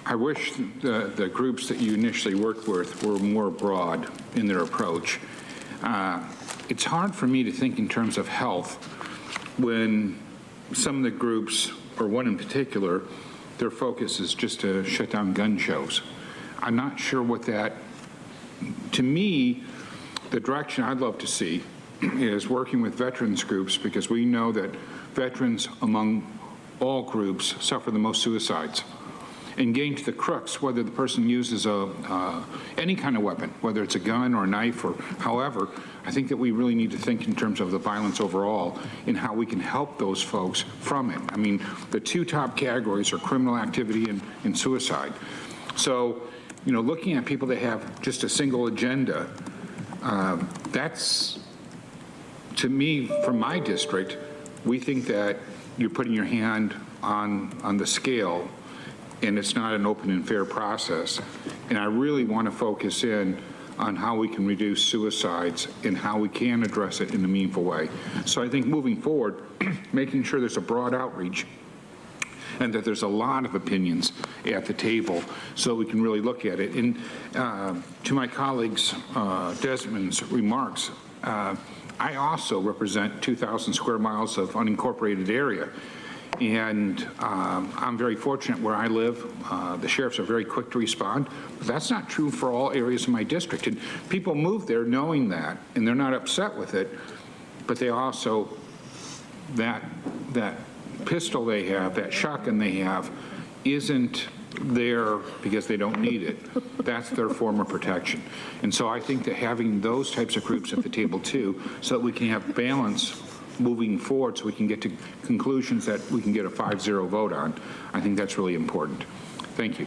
I wish the groups that you initially worked with were more broad in their approach. It's hard for me to think in terms of health when some of the groups, or one in particular, their focus is just to shut down gun shows. I'm not sure what that, to me, the direction I'd love to see is working with veterans groups, because we know that veterans among all groups suffer the most suicides. And getting to the crux, whether the person uses any kind of weapon, whether it's a gun or a knife or however, I think that we really need to think in terms of the violence overall and how we can help those folks from it. I mean, the two top categories are criminal activity and suicide. So, you know, looking at people that have just a single agenda, that's, to me, from my district, we think that you're putting your hand on the scale, and it's not an open and fair process. And I really want to focus in on how we can reduce suicides and how we can address it in a meaningful way. So I think moving forward, making sure there's a broad outreach and that there's a lot of opinions at the table so we can really look at it. And to my colleagues, Desmond's remarks, I also represent 2,000 square miles of unincorporated area. And I'm very fortunate where I live. The sheriffs are very quick to respond, but that's not true for all areas of my district. And people move there knowing that, and they're not upset with it, but they also, that pistol they have, that shotgun they have, isn't there because they don't need it. That's their form of protection. And so I think that having those types of groups at the table too, so that we can have balance moving forward, so we can get to conclusions that we can get a 5-0 vote on. I think that's really important. Thank you.